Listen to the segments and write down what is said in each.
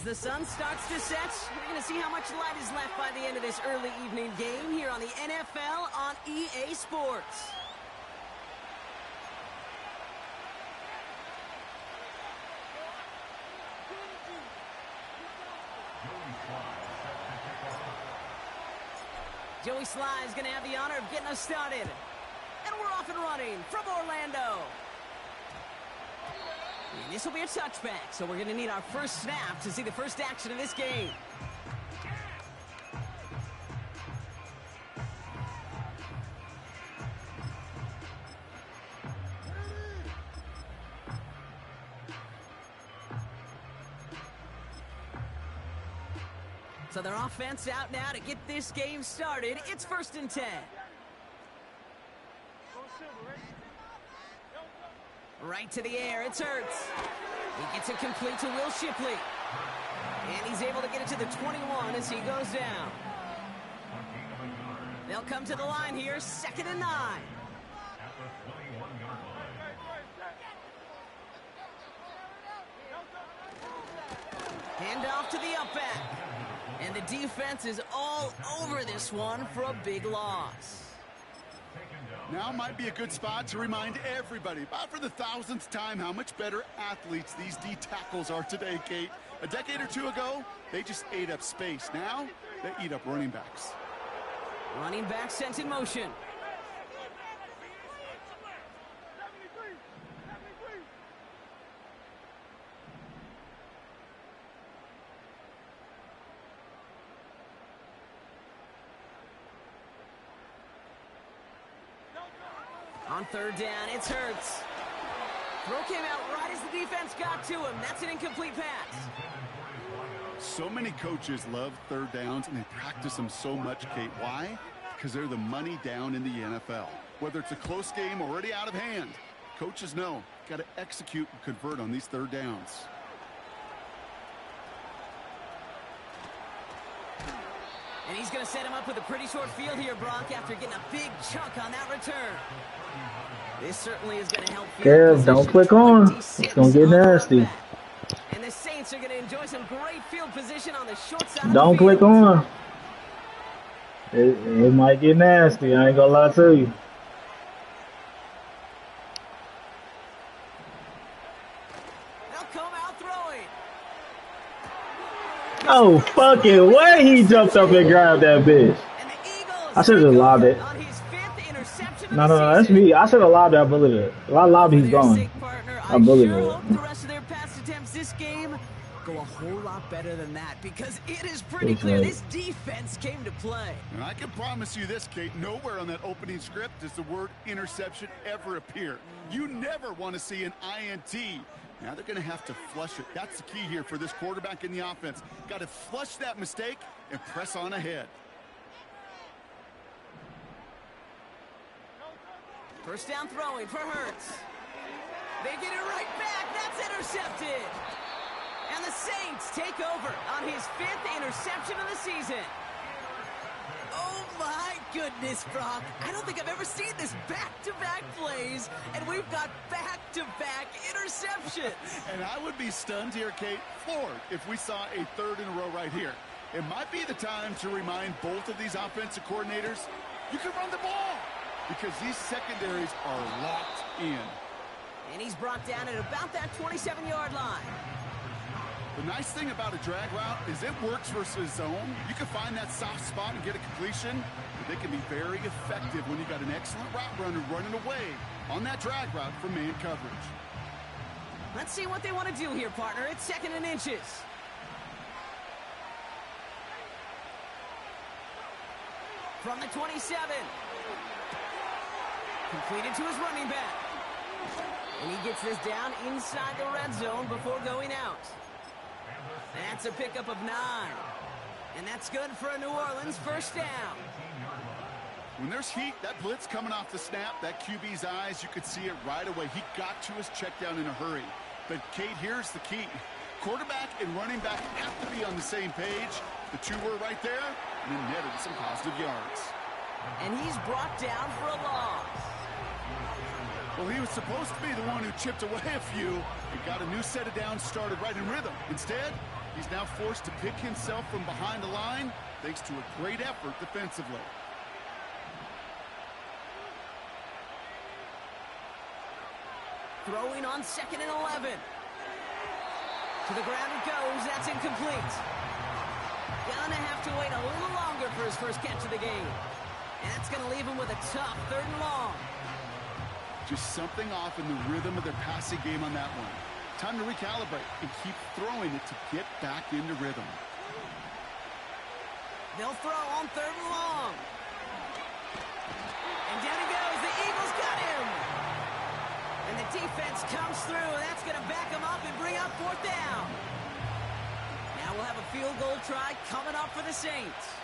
the sun starts to set, we're going to see how much light is left by the end of this early evening game here on the NFL on EA Sports. Joey Sly is going to have the honor of getting us started. And we're off and running from Orlando. And this will be a touchback, so we're going to need our first snap to see the first action of this game. So their offense out now to get this game started. It's 1st and 10. Right to the air, it's Hurts. He gets it complete to Will Shipley. And he's able to get it to the 21 as he goes down. They'll come to the line here, 2nd and 9. Hand off to the up back. And the defense is all over this one for a big loss. Now might be a good spot to remind everybody, about for the 1000th time, how much better athletes these D tackles are today, Kate. A decade or two ago, they just ate up space. Now, they eat up running backs. Running back sent in motion. On 3rd down, it's Hurts. Throw came out right as the defense got to him. That's an incomplete pass. So many coaches love 3rd downs, and they practice them so much, Kate. Why? Because they're the money down in the NFL. Whether it's a close game already out of hand, coaches know, got to execute and convert on these 3rd downs. And he's going to set him up with a pretty short field here, Brock, after getting a big chunk on that return. This certainly is going to help. Kev, don't click on. It's going to get nasty. And the Saints are going to enjoy some great field position on the short side. Don't click on. It might get nasty. I ain't going to lie to you. They'll come out throwing. No fucking way he jumped up and grabbed that bitch. I should have lobbed it. No, that's me. I should have lobbed that bullet. If I lobbed, he's gone. I bullied it. The rest of their pass attempts this game go a whole lot better than that, because it is pretty clear this defense came to play. And I can promise you this, Kate, nowhere on that opening script does the word interception ever appear. You never want to see an INT. Now they're going to have to flush it. That's the key here for this quarterback in the offense. Got to flush that mistake and press on ahead. 1st down throwing for Hurts. They get it right back. That's intercepted. And the Saints take over on his 5th interception of the season. Oh my goodness, Brock. I don't think I've ever seen this back-to-back plays, and we've got back-to-back interceptions. And I would be stunned here, Kate, floored, if we saw a 3rd in a row right here. It might be the time to remind both of these offensive coordinators, you can run the ball, because these secondaries are locked in. And he's brought down at about that 27-yard line. The nice thing about a drag route is it works versus zone. You can find that soft spot and get a completion, but they can be very effective when you got an excellent route runner running away on that drag route from man coverage. Let's see what they want to do here, partner. It's 2nd and inches. From the 27. Completed to his running back. And he gets this down inside the red zone before going out. That's a pickup of 9. And that's good for a New Orleans 1st down. When there's heat, that blitz coming off the snap, that QB's eyes, you could see it right away. He got to his check down in a hurry. But, Kate, here's the key. Quarterback and running back have to be on the same page. The two were right there, and then netted some positive yards. And he's brought down for a loss. Well, he was supposed to be the one who chipped away a few and got a new set of downs started right in rhythm. Instead, He's now forced to pick himself from behind the line thanks to a great effort defensively. Throwing on 2nd and 11. To the ground it goes. That's incomplete. Gonna have to wait a little longer for his first catch of the game. And that's going to leave him with a tough 3rd and long. Just something off in the rhythm of their passing game on that one. Time to recalibrate and keep throwing it to get back into rhythm. They'll throw on 3rd and long. And down he goes. The Eagles got him. And the defense comes through. That's going to back him up and bring up 4th down. Now we'll have a field goal try coming up for the Saints.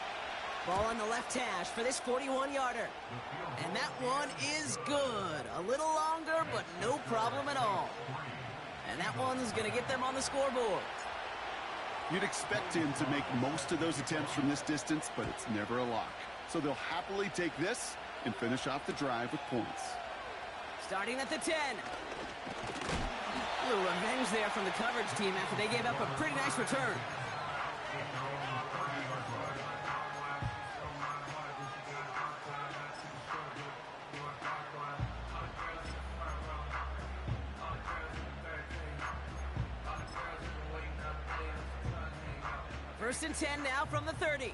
Ball on the left hash for this 41-yarder. And that one is good. A little longer, but no problem at all. And that one's going to get them on the scoreboard. You'd expect him to make most of those attempts from this distance, but it's never a lock. So they'll happily take this and finish off the drive with points. Starting at the 10. A little revenge there from the coverage team after they gave up a pretty nice return. First and 10 now from the 30.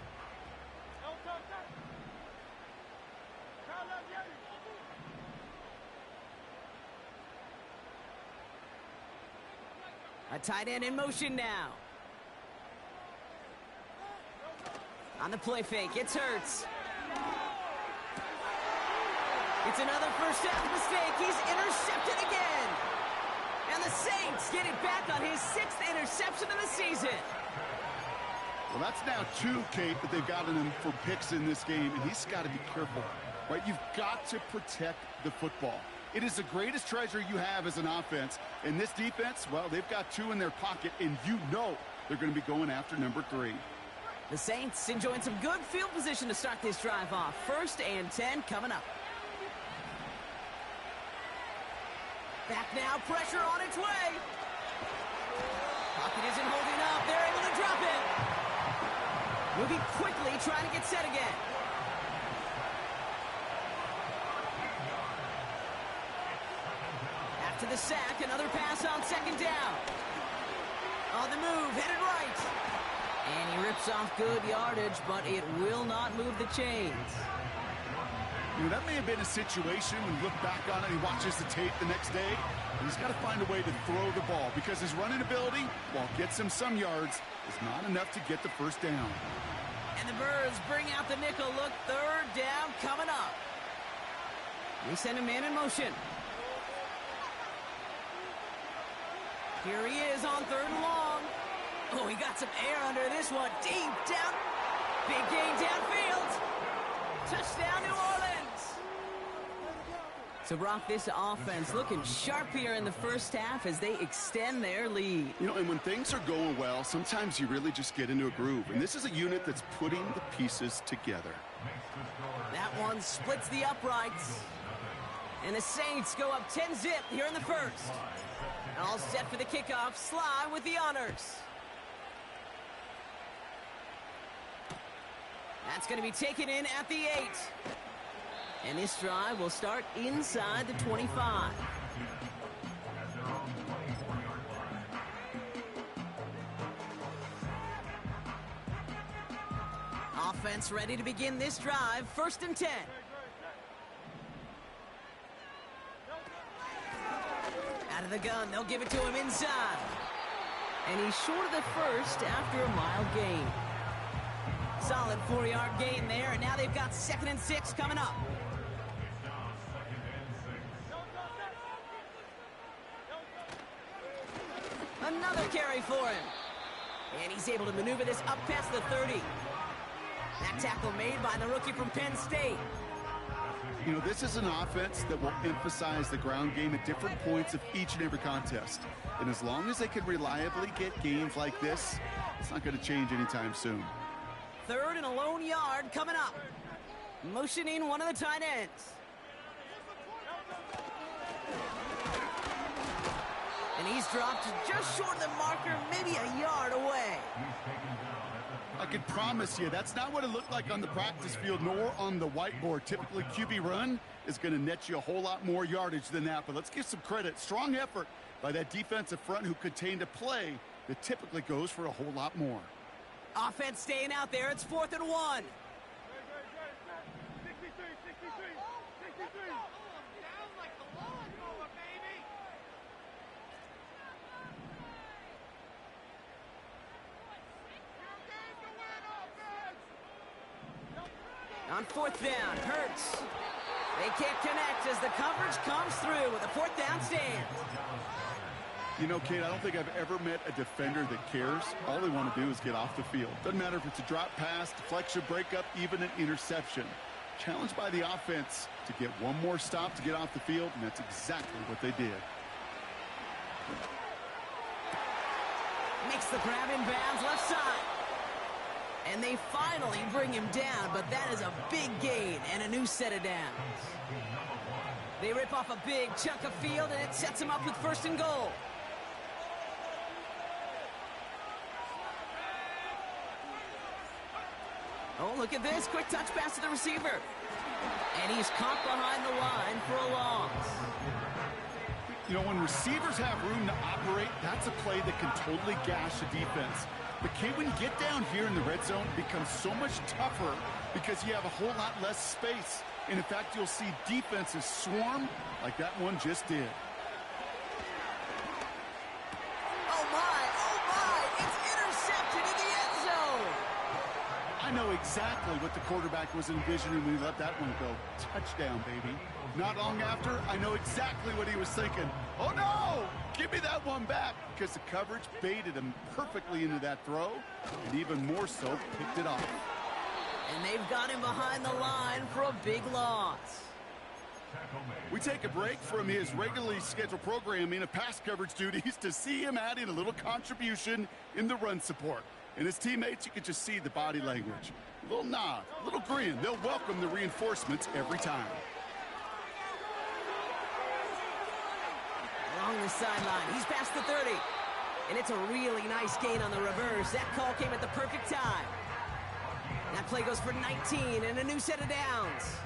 A tight end in motion now. On the play fake, it's Hurts. It's another first half mistake. He's intercepted again. And the Saints get it back on his 6th interception of the season. Well, that's now 2, Kate, that they've gotten him for picks in this game, and he's got to be careful, right? You've got to protect the football. It is the greatest treasure you have as an offense. And this defense, well, they've got 2 in their pocket, and you know they're going to be going after number 3. The Saints enjoying some good field position to start this drive off. 1st and 10 coming up. Back now, pressure on its way. Pocket isn't holding up. They're able to drop it. Moving quickly, trying to get set again. After the sack, another pass on 2nd down. On the move, headed right. And he rips off good yardage, but it will not move the chains. You know, that may have been a situation when you look back on it, he watches the tape the next day, and he's got to find a way to throw the ball because his running ability, while it gets him some yards, is not enough to get the first down. And the Birds bring out the nickel look. 3rd down coming up. They send a man in motion. Here he is on 3rd and long. Oh, he got some air under this one. Deep down. Big gain downfield. Touchdown, New Orleans. So, Brock, this offense looking sharp here in the first half as they extend their lead. You know, and when things are going well, sometimes you really just get into a groove. And this is a unit that's putting the pieces together. That one splits the uprights. And the Saints go up 10-0 here in the first. All set for the kickoff. Sly with the honors. That's going to be taken in at the 8. And this drive will start inside the 25. Offense ready to begin this drive. 1st and 10. Out of the gun, they'll give it to him inside. And he's short of the first after a mild gain. Solid 4-yard gain there, and now they've got 2nd and 6 coming up. Another carry for him. And he's able to maneuver this up past the 30. That tackle made by the rookie from Penn State. You know, this is an offense that will emphasize the ground game at different points of each and every contest. And as long as they can reliably get games like this, it's not going to change anytime soon. 3rd and a lone yard coming up. Motioning one of the tight ends. And He's dropped just short of the marker, maybe a yard away. I can promise you, that's not what it looked like on the practice field nor on the whiteboard. Typically, QB run is going to net you a whole lot more yardage than that. But let's give some credit. Strong effort by that defensive front who contained a play that typically goes for a whole lot more. Offense staying out there. It's 4th and 1. On 4th down, Hurts. They can't connect as the coverage comes through with a 4th down stand. You know, Kate, I don't think I've ever met a defender that cares. All they want to do is get off the field. Doesn't matter if it's a drop pass, deflection, breakup, even an interception. Challenged by the offense to get one more stop to get off the field, and that's exactly what they did. Makes the grab in bounds left side. And they finally bring him down, but that is a big gain and a new set of downs. They rip off a big chunk of field, and it sets him up with 1st and goal. Oh, look at this. Quick touch pass to the receiver. And he's caught behind the line for a loss. You know, when receivers have room to operate, that's a play that can totally gash a defense. But Kate, when you get down here in the red zone, it becomes so much tougher because you have a whole lot less space. And in fact, you'll see defenses swarm like that one just did. Oh my, it's intercepted in the end zone. I know exactly what the quarterback was envisioning when he let that one go. Touchdown, baby. Not long after, I know exactly what he was thinking. Oh, no! Give me that one back, because the coverage baited him perfectly into that throw, and even more so, picked it off. And they've got him behind the line for a big loss. We take a break from his regularly scheduled programming of pass coverage duties to see him adding a little contribution in the run support. And his teammates, you can just see the body language. A little nod, a little grin. They'll welcome the reinforcements every time. Along the sideline, he's past the 30. And it's a really nice gain on the reverse. That call came at the perfect time. That play goes for 19 and a new set of downs.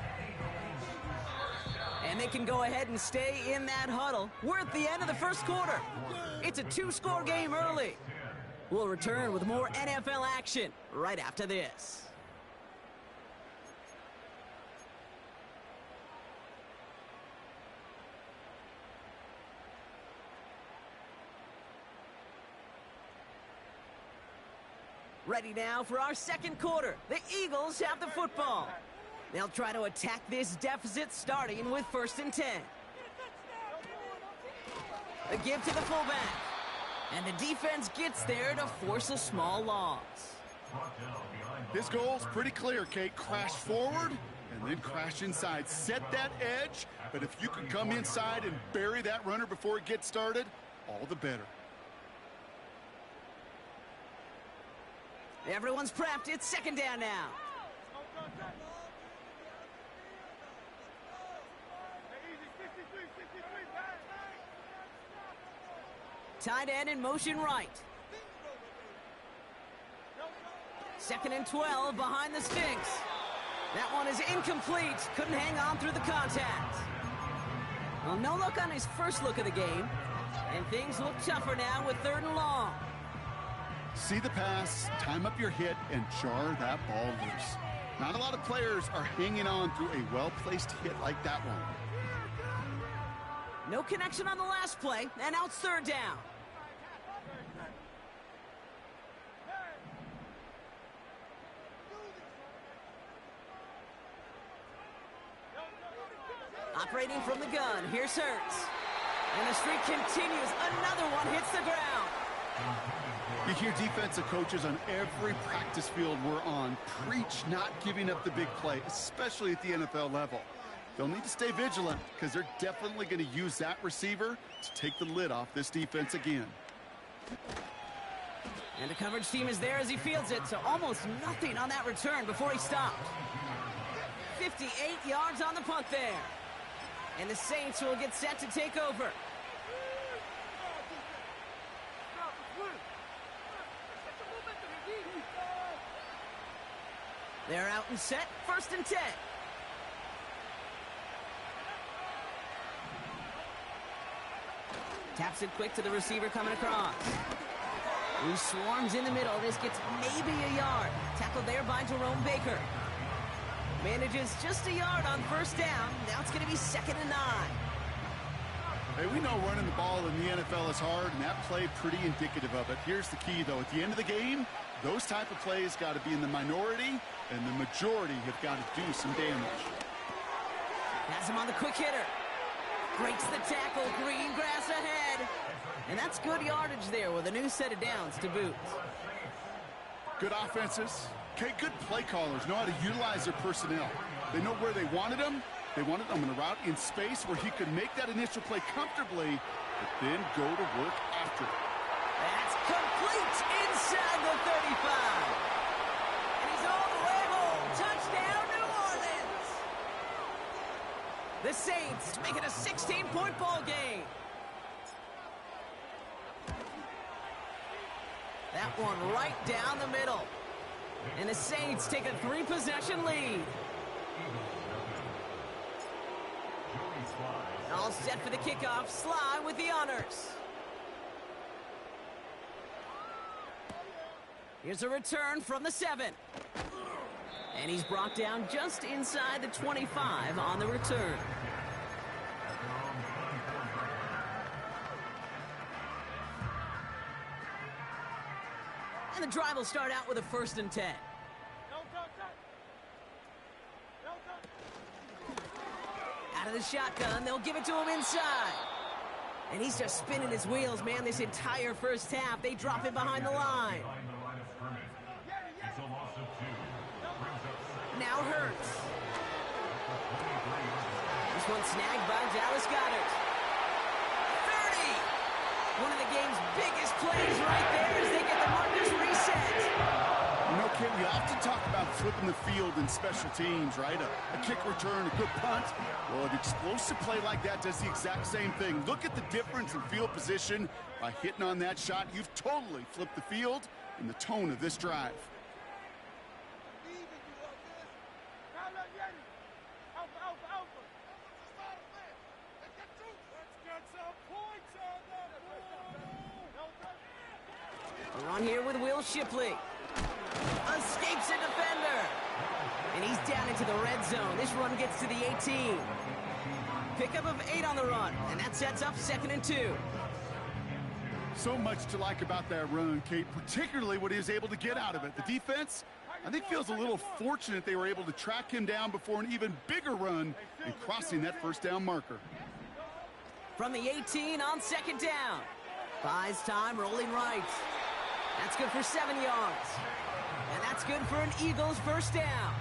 And they can go ahead and stay in that huddle. We're at the end of the first quarter. It's a 2-score game early. We'll return with more NFL action right after this. Ready now for our second quarter. The Eagles have the football. They'll try to attack this deficit starting with 1st and 10. The give to the fullback. And the defense gets there to force a small loss. His goal's pretty clear, Kate. Crash forward and then crash inside. Set that edge, but if you can come inside and bury that runner before it gets started, all the better. Everyone's prepped. It's 2nd down now. Tight end in motion right. 2nd and 12 behind the sticks. That one is incomplete. Couldn't hang on through the contact. Well, no luck on his first look of the game. And things look tougher now with 3rd and long. See the pass, time up your hit, and jar that ball loose. Not a lot of players are hanging on through a well-placed hit like that one. No connection on the last play, and now it's 3rd down. Operating from the gun, here's Hurts. And the streak continues. Another one hits the ground. You hear defensive coaches on every practice field we're on preach not giving up the big play, especially at the NFL level. They'll need to stay vigilant because they're definitely going to use that receiver to take the lid off this defense again. And the coverage team is there as he fields it, so almost nothing on that return before he stopped. 58 yards on the punt there. And the Saints will get set to take over. They're out and set, 1st and 10. Taps it quick to the receiver coming across. Who swarms in the middle. This gets maybe a yard. Tackled there by Jerome Baker. Manages just a yard on 1st down. Now it's going to be 2nd and 9. Hey, we know running the ball in the NFL is hard, and that play pretty indicative of it. Here's the key, though. At the end of the game, those type of plays got to be in the minority, and the majority have got to do some damage. Has him on the quick hitter. Breaks the tackle. Green grass ahead. And that's good yardage there with a new set of downs to boot. Good offenses. Okay, good play callers know how to utilize their personnel. They know where they wanted them. They wanted them in a route in space where he could make that initial play comfortably, but then go to work after it. That's complete inside the 35. And he's all the way home. Touchdown, New Orleans. The Saints make it a 16-point ball game. That one right down the middle. And the Saints take a 3-possession lead. All set for the kickoff. Sly with the honors. Here's a return from the 7. And he's brought down just inside the 25 on the return. And the drive will start out with a 1st and 10. Out of the shotgun, they'll give it to him inside. And he's just spinning his wheels, man, this entire 1st half. They drop him behind the line. Now Hurts. This one snagged by Dallas Goedert. 30! One of the game's biggest plays right there as they get the markers reset. You know, Kid, we often talk about flipping the field in special teams, right? A kick return, a good punt. Well, an explosive play like that does the exact same thing. Look at the difference in field position. By hitting on that shot, you've totally flipped the field and the tone of this drive. We're on here with Will Shipley. Escapes a defender. And he's down into the red zone. This run gets to the 18. Pickup of 8 on the run. And that sets up 2nd and 2. So much to like about that run, Kate, particularly what he was able to get out of it. The defense, I think, feels a little fortunate they were able to track him down before an even bigger run and crossing that 1st down marker. From the 18 on 2nd down. Buys time, rolling right. That's good for 7 yards. And that's good for an Eagles 1st down.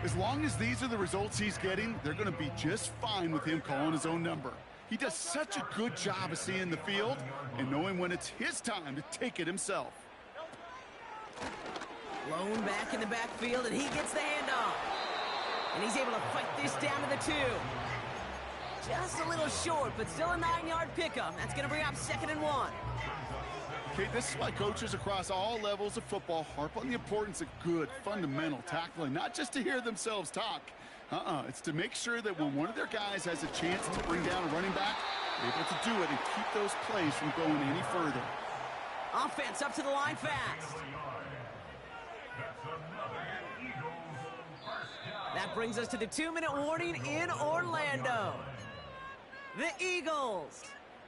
As long as these are the results he's getting, they're going to be just fine with him calling his own number. He does such a good job of seeing the field and knowing when it's his time to take it himself. Lone back in the backfield, and he gets the handoff. And he's able to fight this down to the 2. Just a little short, but still a 9-yard pickup. That's going to bring up 2nd and 1. Okay, this is why coaches across all levels of football harp on the importance of good, fundamental tackling, not just to hear themselves talk. It's to make sure that when one of their guys has a chance to bring down a running back, they're able to do it and keep those plays from going any further. Offense up to the line fast. That brings us to the 2-minute warning in Orlando. The Eagles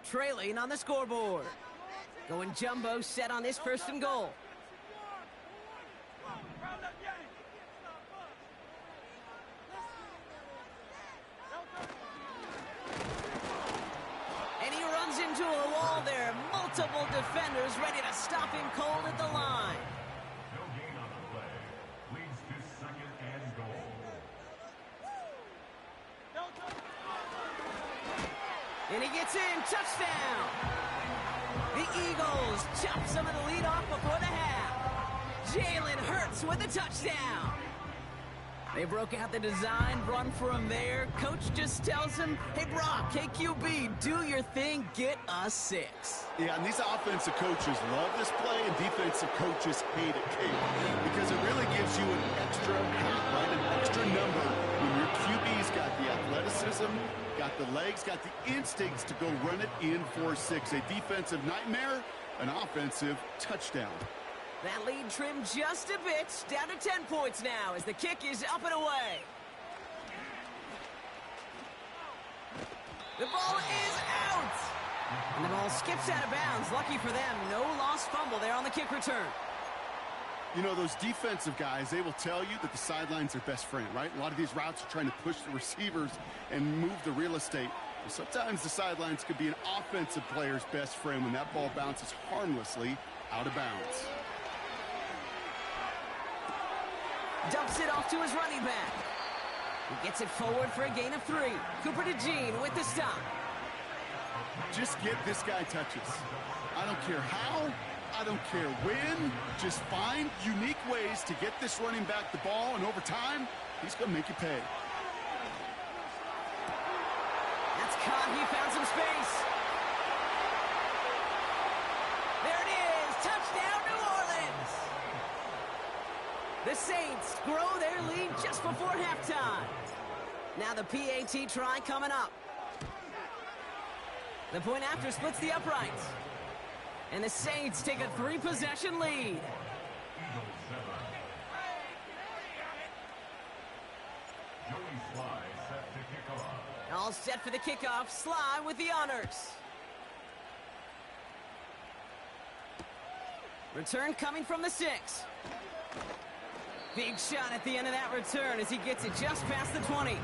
trailing on the scoreboard. Going jumbo set on this 1st and goal. And he runs into a wall there. Multiple defenders ready to stop him cold at the line. No gain on the play. Leads to 2nd and goal. And he gets in. Touchdown. The Eagles chop some of the lead off before the half. Jalen Hurts with a touchdown. They broke out the design run for him there. Coach just tells him, hey, Brock, hey, QB, do your thing, get us 6. Yeah, and these offensive coaches love this play, and defensive coaches hate it, Kate, because it really gives you an athleticism, got the legs, got the instincts to go run it in for 6. A defensive nightmare, an offensive touchdown. That lead trimmed just a bit, down to 10 points now as the kick is up and away. The ball is out! And the ball skips out of bounds. Lucky for them, no lost fumble there on the kick return. You know, those defensive guys, they will tell you that the sideline's their best friend, right? A lot of these routes are trying to push the receivers and move the real estate. Well, sometimes the sidelines could be an offensive player's best friend when that ball bounces harmlessly out of bounds. Dumps it off to his running back. He gets it forward for a gain of 3. Cooper DeJean with the stop. Just get this guy touches. I don't care how, I don't care when. Just find unique ways to get this running back the ball, and over time, he's going to make you pay. That's caught. He found some space. There it is. Touchdown, New Orleans. The Saints grow their lead just before halftime. Now the PAT try coming up. The point after splits the uprights. And the Saints take a 3-possession lead. All set for the kickoff. Sly with the honors. Return coming from the 6. Big shot at the end of that return as he gets it just past the 20.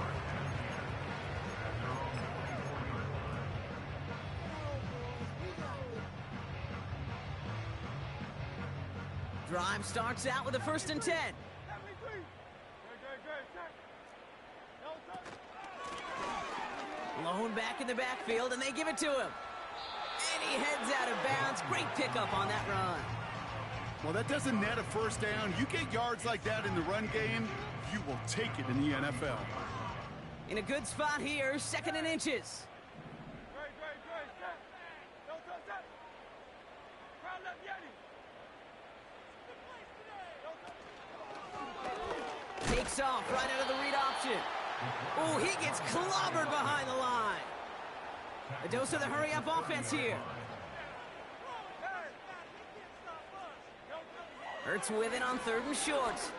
Drive starts out with a 1st and 10. Lone back in the backfield, and they give it to him. And he heads out of bounds. Great pickup on that run. Well, that doesn't net a 1st down. You get yards like that in the run game, you will take it in the NFL. In a good spot here, 2nd and inches. Takes off right out of the read option. Oh, he gets clobbered behind the line. A dose of the hurry-up offense here. Hurts with it on 3rd and short.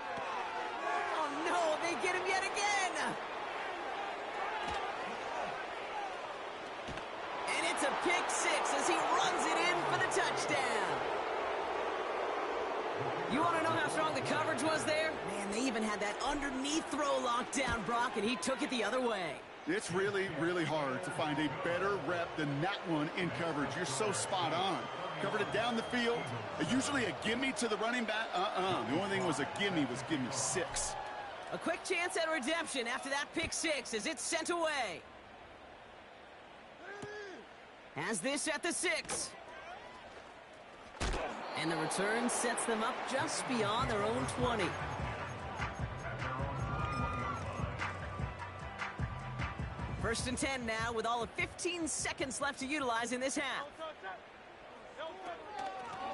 Oh, no, they get him yet again. And it's a pick 6 as he runs it in for the touchdown. You want to know how strong the coverage was there? Man, they even had that underneath throw locked down, Brock, and he took it the other way. It's really, really hard to find a better rep than that one in coverage. You're so spot on. Covered it down the field. Usually a gimme to the running back. The only thing was a gimme 6. A quick chance at redemption after that pick 6 as it's sent away. Has this at the 6. And the return sets them up just beyond their own 20. First and 10 now with all of 15 seconds left to utilize in this half.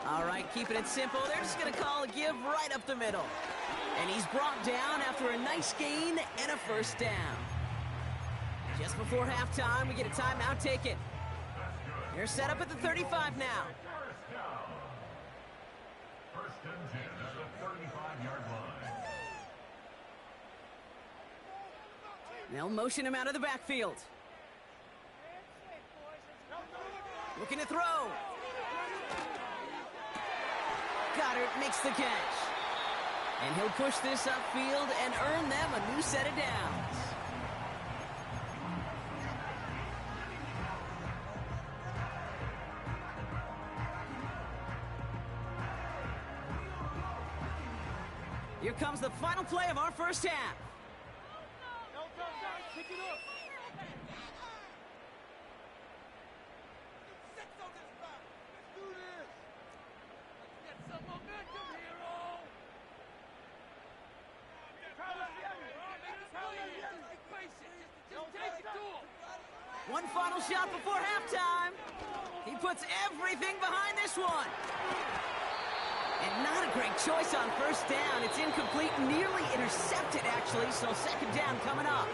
All right, keeping it simple. They're just going to call a give right up the middle. And he's brought down after a nice gain and a 1st down. Just before halftime, we get a timeout taken. They're set up at the 35 now. First and 10 at the 35-yard line. They'll motion him out of the backfield. Looking to throw. Goddard makes the catch. And he'll push this upfield and earn them a new set of downs. Here comes the final play of our first half. Pick it up. One final shot before halftime. He puts everything behind this one. And not a great choice on 1st down. It's incomplete, nearly intercepted, actually, so 2nd down coming up.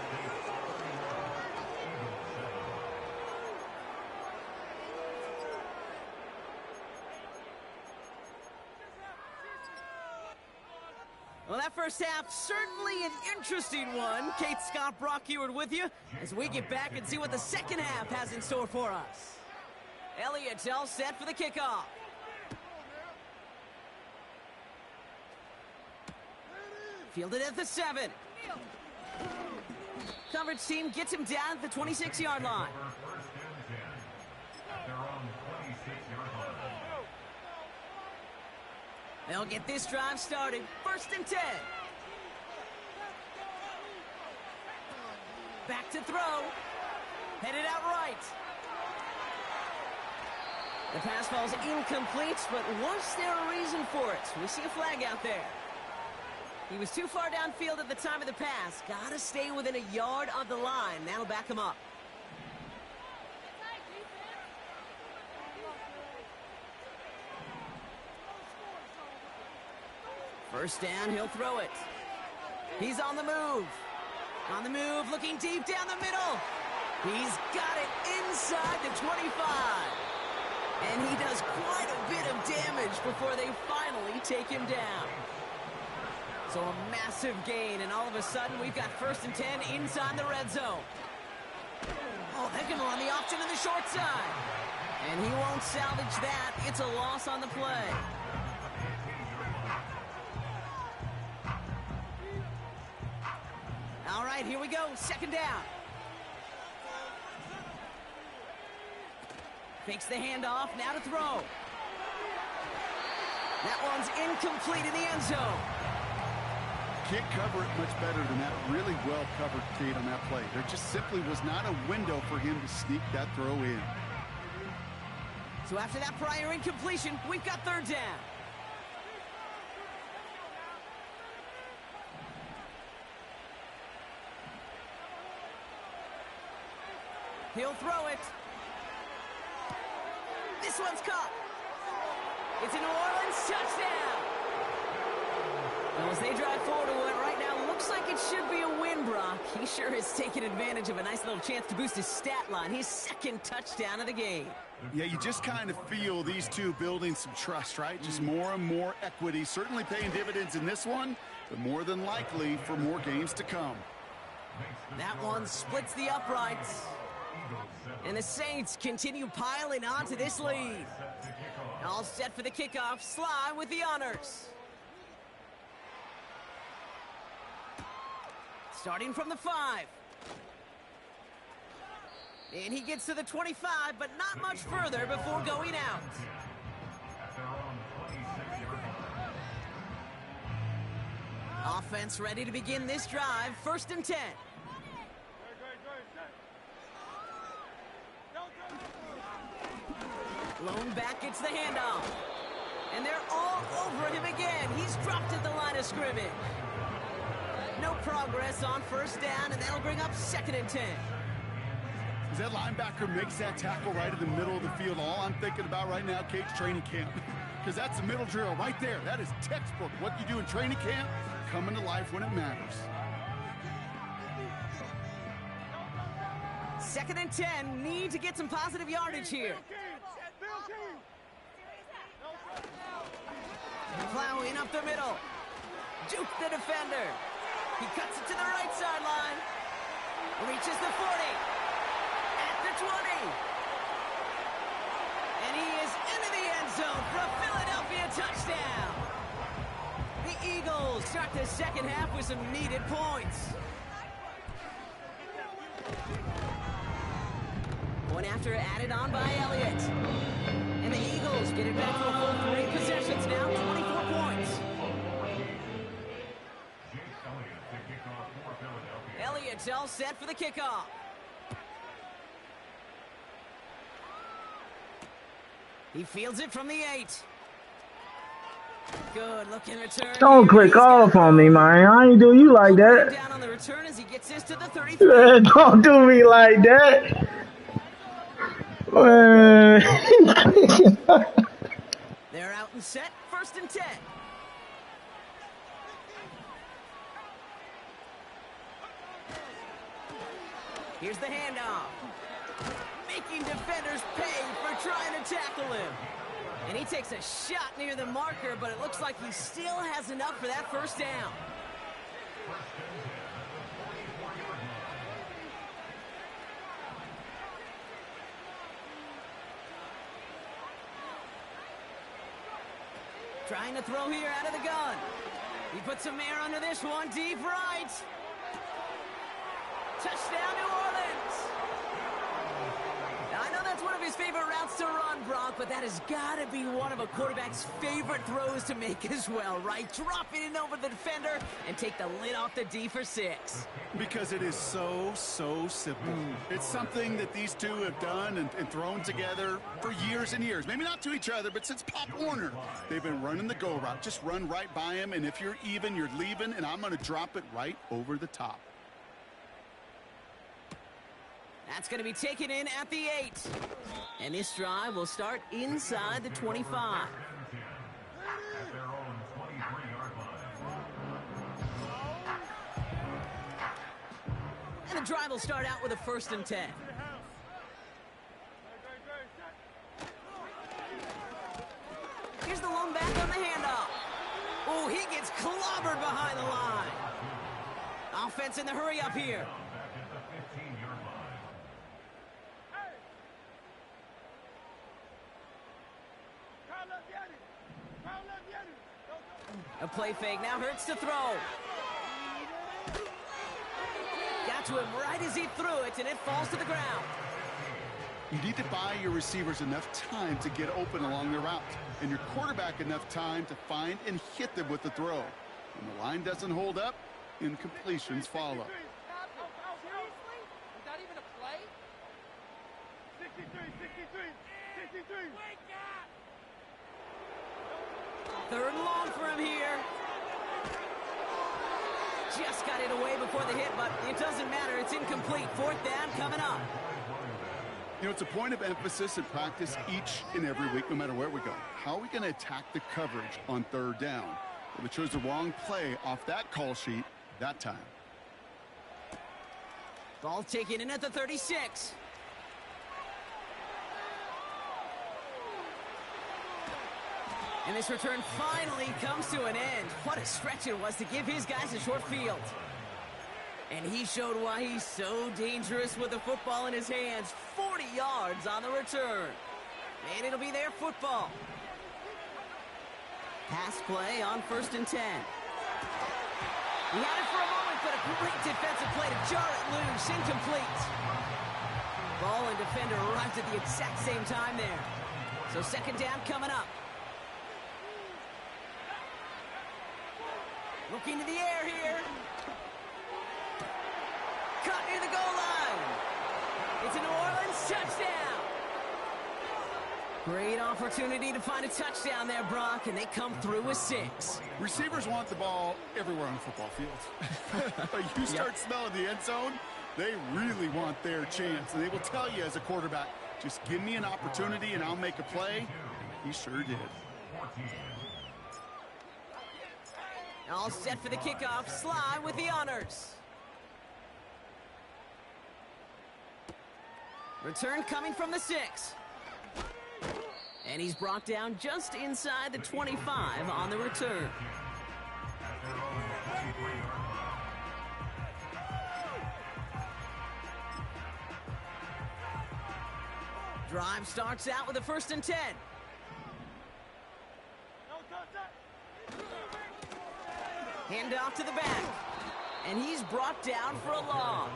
that first half, certainly an interesting one. Kate Scott, Brock Ewart with you as we get back and see what the second half has in store for us. Elliott's all set for the kickoff. Fielded at the 7. Coverage team gets him down at the 26-yard line. They're on 26-yard line. They'll get this drive started. 1st and 10. Back to throw. Headed out right. The pass falls incomplete, but was there a reason for it? We see a flag out there. He was too far downfield at the time of the pass. Gotta stay within a yard of the line. That'll back him up. First down, he'll throw it. He's on the move. On the move, looking deep down the middle. He's got it inside the 25. And he does quite a bit of damage before they finally take him down. So a massive gain, and all of a sudden we've got 1st and 10 inside the red zone. Oh, they're going to run the option to the short side. And he won't salvage that. It's a loss on the play. All right, here we go. 2nd down. Fakes the handoff, now to throw. That one's incomplete in the end zone. Can't cover it much better than that. Really well covered, Kate, on that play. There just simply was not a window for him to sneak that throw in. So after that prior incompletion, we've got 3rd down. He'll throw it. This one's caught. It's a New Orleans touchdown. Well, as they drive forward to what right now looks like it should be a win, Brock. He sure has taken advantage of a nice little chance to boost his stat line. His 2nd touchdown of the game. Yeah, you just kind of feel these two building some trust, right? Just more and more equity. Certainly paying dividends in this one, but more than likely for more games to come. That one splits the uprights. And the Saints continue piling on to this lead. All set for the kickoff. Sly with the honors. Starting from the 5. And he gets to the 25, but not much further before going out. Offense ready to begin this drive. 1st and 10. Lone back gets the handoff. And they're all over him again. He's dropped at the line of scrimmage. No progress on 1st down, and that'll bring up 2nd and 10. As that linebacker makes that tackle right in the middle of the field, all I'm thinking about right now, Kate's training camp. Because that's the middle drill right there. That is textbook. What you do in training camp, coming to life when it matters. 2nd and 10, need to get some positive yardage here. Plowing up the middle. Juke the defender. He cuts it to the right sideline. Reaches the 40. At the 20. And he is into the end zone for a Philadelphia touchdown. The Eagles start the second half with some needed points. Point after added on by Elliott. And the Eagles get it back to a full 3 possessions now, 24 points. Elliott's all set for the kickoff. He fields it from the 8. Good looking return. Don't click off on me, man. I ain't do you like that. Down on the return as he gets this to the 33. Don't do me like that. They're out and set. 1st and 10. Here's the handoff. Making defenders pay for trying to tackle him. And he takes a shot near the marker, but it looks like he still has enough for that 1st down. Trying to throw here out of the gun. He puts some air under this one, deep right. Touchdown, New Orleans. Now, I know that's one of his favorite routes to run, Brock, but that has got to be one of a quarterback's favorite throws to make as well, right? Drop it in over the defender and take the lid off the D for 6. Because it is so simple. It's something that these two have done and thrown together for years and years. Maybe not to each other, but since Pop Warner. They've been running the go route. Just run right by him, and if you're even, you're leaving, and I'm going to drop it right over the top. That's going to be taken in at the 8. And this drive will start inside the 25. At their own 23-yard line. And the drive will start out with a 1st and 10. Here's the lone back on the handoff. Oh, he gets clobbered behind the line. Offense in the hurry up here. A play fake, now Hurts to throw. Got to him right as he threw it, and it falls to the ground. You need to buy your receivers enough time to get open along the route, and your quarterback enough time to find and hit them with the throw. When the line doesn't hold up, incompletions follow. Seriously? Was that even a play? 63. Wake up! 3rd and long for him here. Just got it away before the hit, but it doesn't matter. It's incomplete. 4th down coming up. You know, it's a point of emphasis in practice each and every week, no matter where we go. How are we going to attack the coverage on 3rd down? Well, we chose the wrong play off that call sheet that time. Ball taken in at the 36. And this return finally comes to an end. What a stretch it was to give his guys a short field. And he showed why he's so dangerous with the football in his hands. 40 yards on the return. And it'll be their football. Pass play on 1st and 10. He had it for a moment, but a great defensive play to jar it loose. Incomplete. Ball and defender arrived at the exact same time there. So 2nd down coming up. Looking to the air here. Caught near the goal line. It's a New Orleans touchdown. Great opportunity to find a touchdown there, Brock, and they come through with 6. Receivers want the ball everywhere on the football field. But you start smelling the end zone, they really want their chance. And they will tell you as a quarterback, just give me an opportunity and I'll make a play. He sure did. All set for the kickoff. Sly with the honors. Return coming from the 6. And he's brought down just inside the 25 on the return. Drive starts out with a 1st and 10. Hand off to the back. And he's brought down for a loss.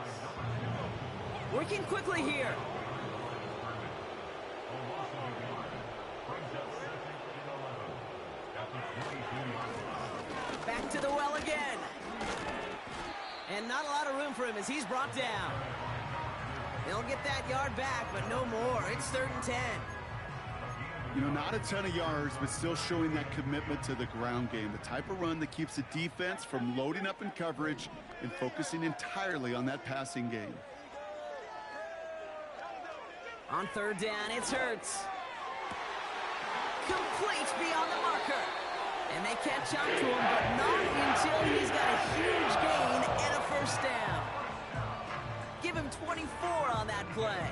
Working quickly here. Back to the well again. And not a lot of room for him as he's brought down. They'll get that yard back, but no more. It's 3rd and 10. You know, not a ton of yards, but still showing that commitment to the ground game. The type of run that keeps the defense from loading up in coverage and focusing entirely on that passing game. On 3rd down, it's Hurts. Complete beyond the marker. And they catch up to him, but not until he's got a huge gain and a 1st down. Give him 24 on that play.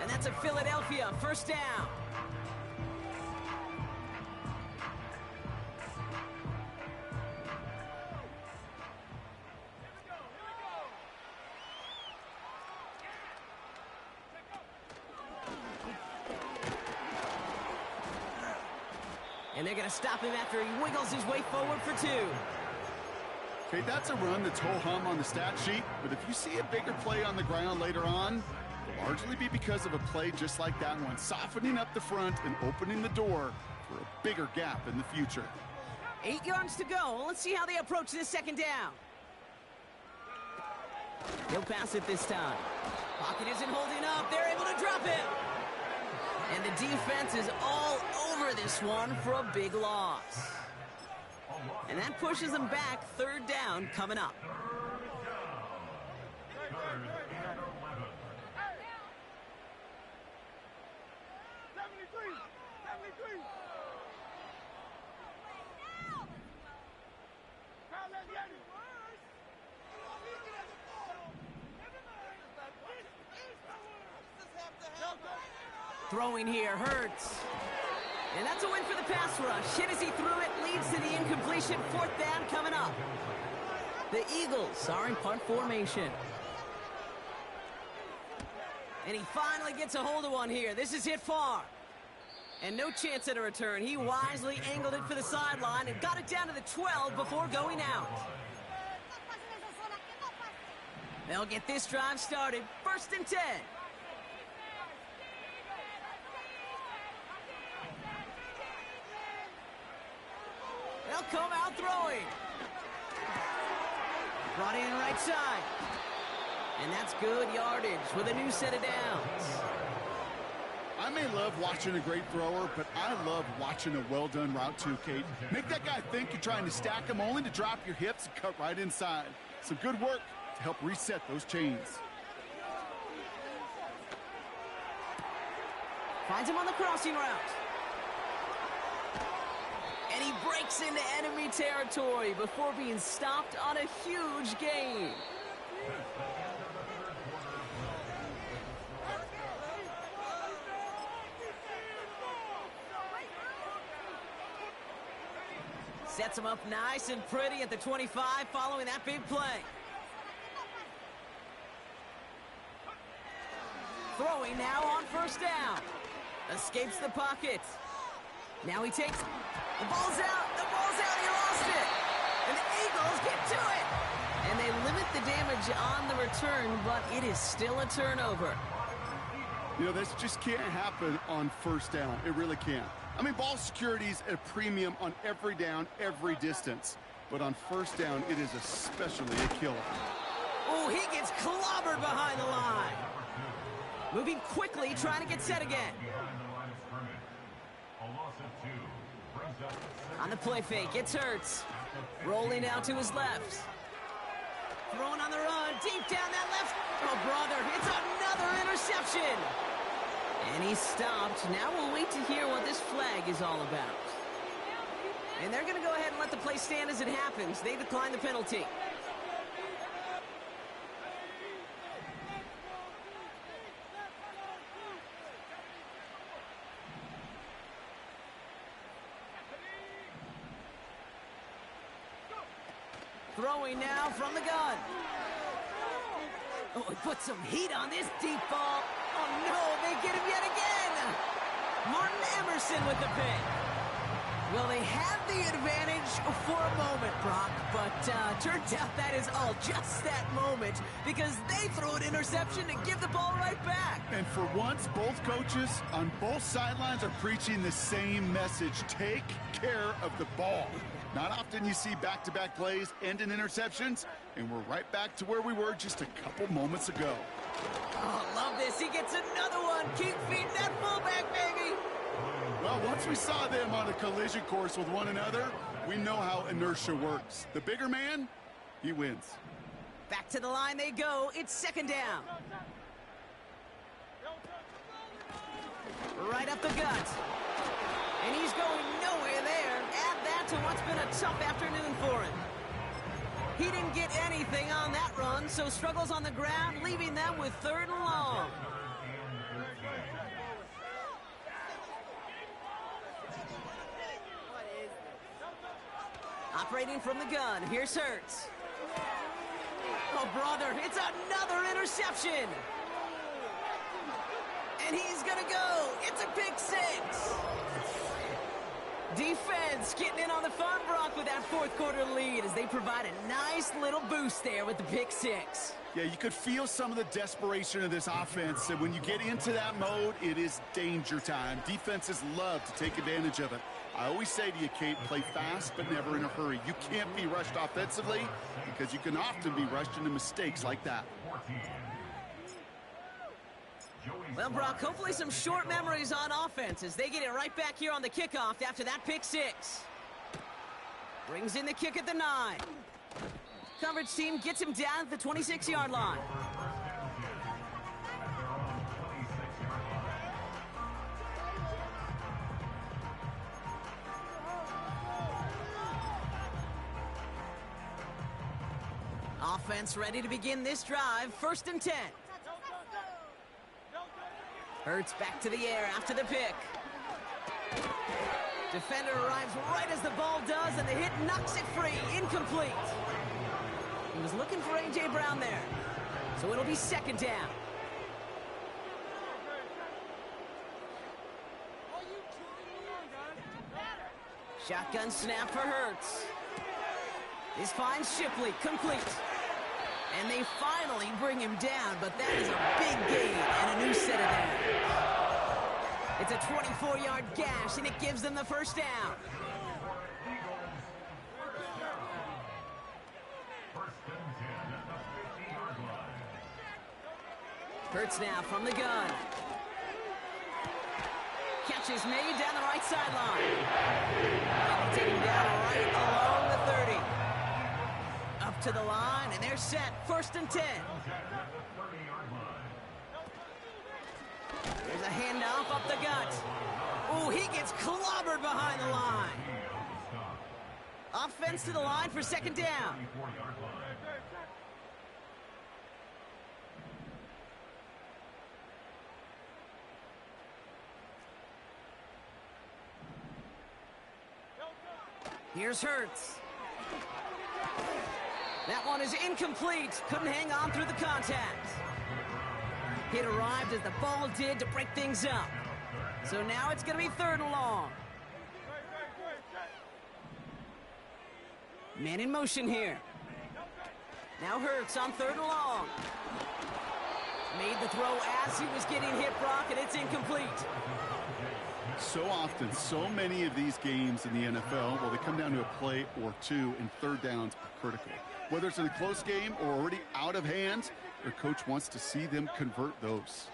And that's a Philadelphia 1st down. And they're going to stop him after he wiggles his way forward for 2. Okay, that's a run that's ho-hum on the stat sheet, but if you see a bigger play on the ground later on, it'll largely be because of a play just like that one, softening up the front and opening the door for a bigger gap in the future. 8 yards to go. Let's see how they approach this second down. He'll pass it this time. Pocket isn't holding up. They're able to drop it. And the defense is all over this one for a big loss. And that pushes them back. 3rd down coming up. Throwing here hurts. And that's a win for the pass rush. Hit as he threw it, leads to the incompletion. 4th down coming up. The Eagles are in punt formation. And he finally gets a hold of one here. This is hit far. And no chance at a return. He wisely angled it for the sideline and got it down to the 12 before going out. They'll get this drive started. 1st and 10. They'll come out throwing. Brought in right side. And that's good yardage with a new set of downs. I may love watching a great thrower, but I love watching a well-done route too, Kate. Make that guy think you're trying to stack him only to drop your hips and cut right inside. Some good work to help reset those chains. Finds him on the crossing route. And he breaks into enemy territory before being stopped on a huge gain. Sets him up nice and pretty at the 25 following that big play. Throwing now on 1st down. Escapes the pocket. Now he takes... The ball's out. The ball's out. He lost it. And the Eagles get to it. And they limit the damage on the return, but it is still a turnover. You know, this just can't happen on 1st down. It really can't. I mean, ball security's at a premium on every down, every distance. But on 1st down, it is especially a killer. Oh, he gets clobbered behind the line. Moving quickly, trying to get set again. On the play fake, it's Hurts. Rolling out to his left. Throwing on the run, deep down that left. Oh, brother, it's another interception. And he stopped. Now we'll wait to hear what this flag is all about. And they're going to go ahead and let the play stand as it happens. They decline the penalty. Throwing now from the gun. Oh, he put some heat on this deep ball. Oh, no, they get him yet again. Martin Emerson with the pick. Well, they had the advantage for a moment, Brock, but turns out that is all just that moment because they throw an interception and give the ball right back. And for once, both coaches on both sidelines are preaching the same message. Take care of the ball. Not often you see back-to-back plays end in interceptions, and we're right back to where we were just a couple moments ago. Oh, love this. He gets another one. Keep feeding that fullback, baby. Well, once we saw them on a collision course with one another, we know how inertia works. The bigger man, he wins. Back to the line they go. It's 2nd down. Right up the gut. And he's going nowhere there. Add that to what's been a tough afternoon for him. He didn't get anything on that run, so struggles on the ground, leaving them with 3rd and long. Operating from the gun, here's Hurts. Oh, brother, it's another interception. And he's gonna go. It's a pick 6. Defense getting in on the fun, Brock, with that fourth quarter lead as they provide a nice little boost there with the pick six. Yeah, you could feel some of the desperation of this offense, and when you get into that mode, it is danger time. Defenses love to take advantage of it. I always say to you, Kate, play fast but never in a hurry. You can't be rushed offensively because you can often be rushed into mistakes like that. Well, Brock, hopefully some short memories on offense as they get it right back here on the kickoff after that pick six. Brings in the kick at the 9. Coverage team gets him down at the 26-yard line. Offense ready to begin this drive. 1st and 10. Hurts back to the air after the pick. Defender arrives right as the ball does, and the hit knocks it free. Incomplete. He was looking for A.J. Brown there. So it'll be 2nd down. Shotgun snap for Hurts. This finds Shipley, complete. And they finally bring him down, but that is a big gain and a new set of downs. It's a 24-yard gash, and it gives them the 1st down. Hurts now from the gun. Catch is made down the right sideline. And take him down right along the 30. Up to the line, and they're set. 1st and 10. There's a handoff up the gut. Ooh, he gets clobbered behind the line. Offense to the line for 2nd down. Here's Hurts. That one is incomplete. Couldn't hang on through the contact. Hit arrived as the ball did to break things up. So now it's going to be 3rd and long. Man in motion here. Now Hurts on 3rd and long. Made the throw as he was getting hit, Brock, and it's incomplete. So often, so many of these games in the NFL, well, they come down to a play or two, and 3rd downs are critical. Whether it's in a close game or already out of hand, their coach wants to see them convert those.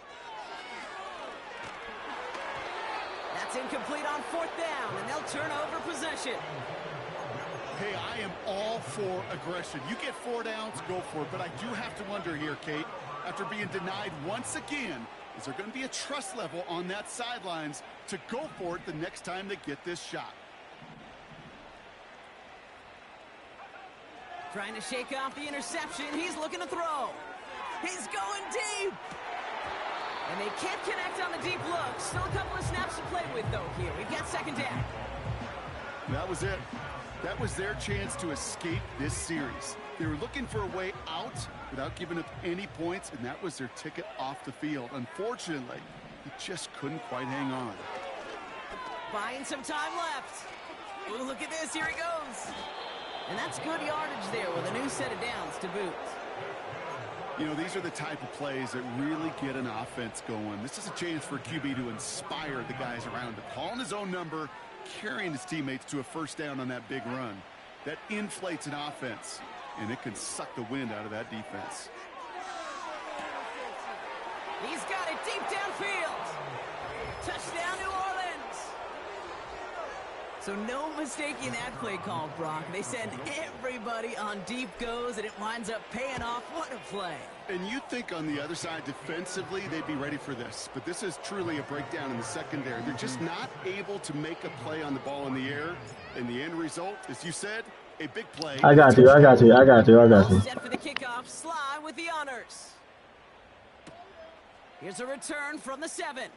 That's incomplete on 4th down, and they'll turn over possession. Hey, I am all for aggression. You get 4 downs, go for it. But I do have to wonder here, Kate, after being denied once again, is there going to be a trust level on that sidelines to go for it the next time they get this shot? Trying to shake off the interception. He's looking to throw. He's going deep. And they can't connect on the deep look. Still a couple of snaps to play with, though, here. We've got 2nd down. That was it. That was their chance to escape this series. They were looking for a way out without giving up any points, and that was their ticket off the field. Unfortunately, he just couldn't quite hang on. Buying some time left. Ooh, look at this. Here he goes. And that's good yardage there with a new set of downs to boot. You know, these are the type of plays that really get an offense going. This is a chance for QB to inspire the guys around him. Calling his own number, carrying his teammates to a 1st down on that big run. That inflates an offense, and it can suck the wind out of that defense. He's got it deep downfield. Touchdown, New Orleans. So no mistaking that play call, Brock. They send everybody on deep goes, and it winds up paying off. What a play. And you think on the other side defensively they'd be ready for this. But this is truly a breakdown in the secondary. They're just not able to make a play on the ball in the air. And the end result, as you said, a big play. I got you. Set for the kickoff. Sly with the honors. Here's a return from the 7.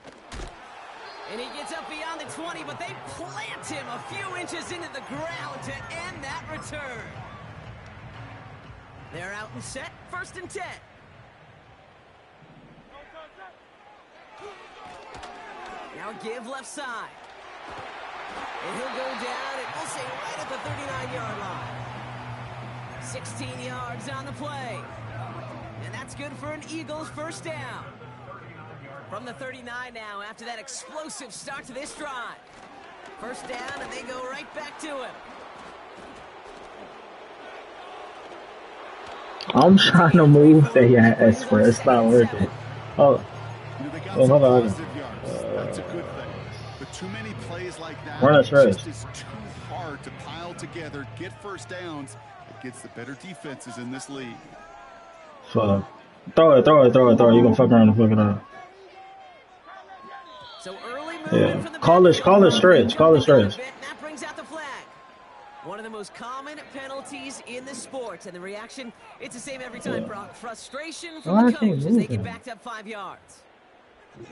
And he gets up beyond the 20, but they plant him a few inches into the ground to end that return. They're out and set. 1st and 10. Now give left side. And he'll go down, and we'll say right at the 39-yard line. 16 yards on the play. And that's good for an Eagles first down. From the 39 now, after that explosive start to this drive. First down, and they go right back to him. I'm trying to move the ass, but it's not working. Oh, hold on. That's a good thing. But too many plays like that, Run a stretch. just is too hard to pile together, get first downs. It gets the better defenses in this league. Fuck. Throw it. You gonna fuck around and fuck it up. So early Yeah. from the Call it stretch. That brings out the flag. One of the most common penalties in the sport, and the reaction, it's the same every time, Brock. Frustration from the coach as they get backed up 5 yards.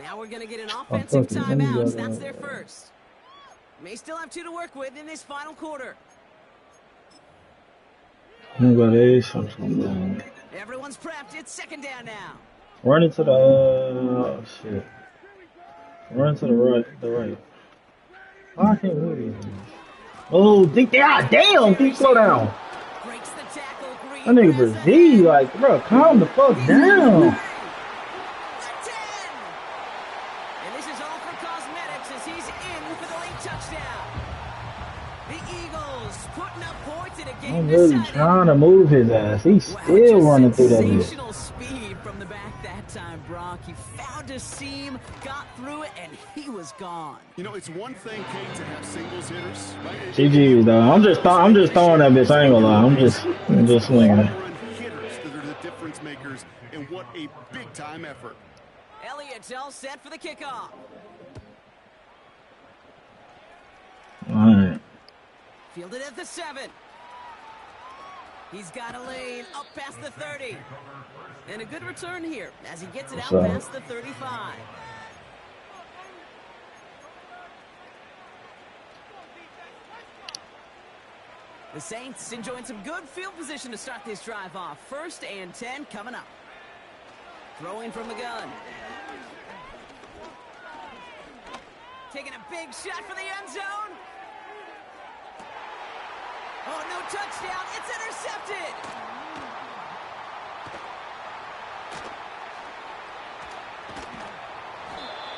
Now we're going to get an offensive timeout. That's their first. May still have 2 to work with in this final quarter. Everyone's prepped. It's second down now. Run into the shit. Run to the right. Oh, I can't move it. Oh, God damn, deep slow down. Breaks the tackle. That nigga Brazil, like, bro, calm the fuck down. 10. And this is all for cosmetics as he's in for the late touchdown. The Eagles putting up points in a game I'm really trying to move his ass. He's still running through that bitch. Sensational speed from the back that time, Brock. He found a seam, got through it, and he was gone. You know, it's one thing, Kate, to have singles hitters, right? GG though. I'm just throwing that bitch. I ain't gonna lie. I'm just swinging it. Hitters that are the difference makers, and what a big time effort. Elliott's all set for the kickoff. All right. Fielded at the 7. He's got a lane up past the 30. And a good return here as he gets it out past the 35. The Saints enjoying some good field position to start this drive off. 1st and 10 coming up. Throwing from the gun. Taking a big shot for the end zone. Oh, no touchdown. It's intercepted.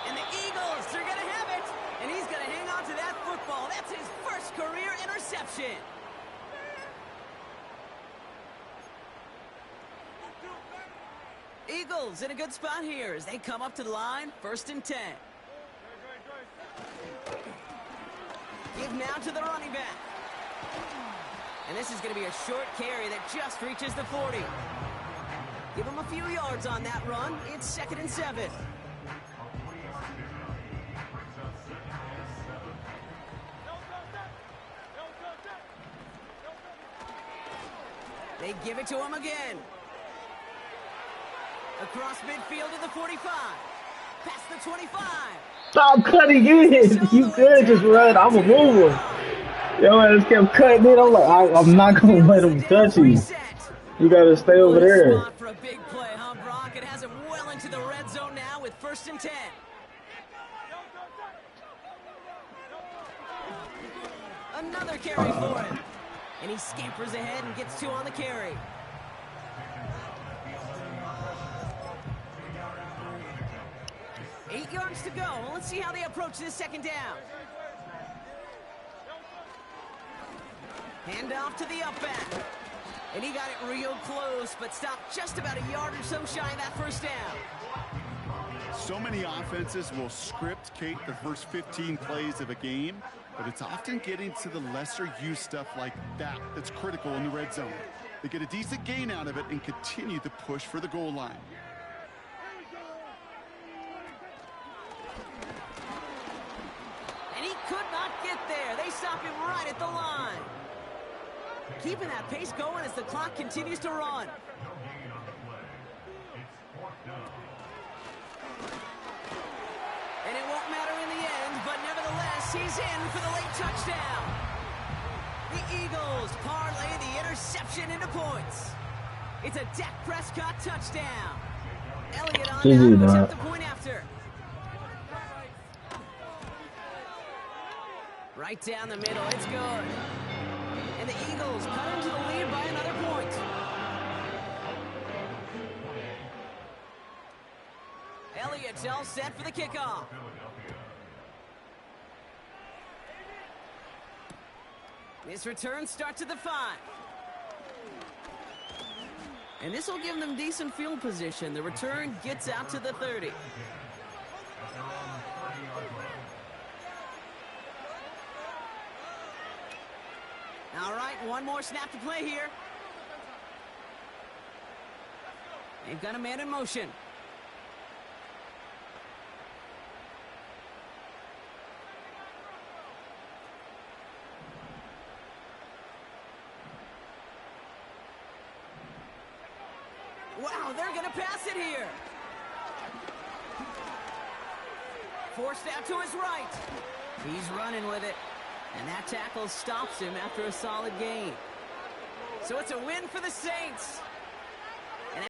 And the Eagles, they're going to have it. And he's going to hang on to that football. That's his first career interception. Eagles in a good spot here as they come up to the line. 1st and 10. Give now to the running back. And this is going to be a short carry that just reaches the 40. Give him a few yards on that run. It's 2nd and 7. They give it to him again. Across midfield to the 45. Past the 25. Stop cutting in. You could just run. I'm a mover. Yo, I just kept cutting in. I'm like, I'm not going to let him touch you. You got to stay over there. For a big play, huh, Brock? It has him well into the red zone now with 1st and 10. Another carry for him. And he scampers ahead and gets 2 on the carry. Eight yards to go. Well, let's see how they approach this second down. Hand off to the up back. And he got it real close, but stopped just about a yard or so shy of that first down. So many offenses will script, Kate, the first 15 plays of a game, but it's often getting to the lesser use stuff like that that's critical in the red zone. They get a decent gain out of it and continue to push for the goal line. And he could not get there. They stop him right at the line. Keeping that pace going as the clock continues to run. And it won't matter in the end, but nevertheless, he's in for the late touchdown. The Eagles parlay the interception into points. It's a Dak Prescott touchdown. Elliott on down to attempt the point after. Right down the middle. It's good. And the Eagles cut into the lead by another point. Elliott's all set for the kickoff. This return starts at the 5. And this will give them decent field position. The return gets out to the 30. All right, one more snap to play here. They've got a man in motion. Wow, they're going to pass it here. Forced out to his right. He's running with it. And that tackle stops him after a solid gain. So it's a win for the Saints.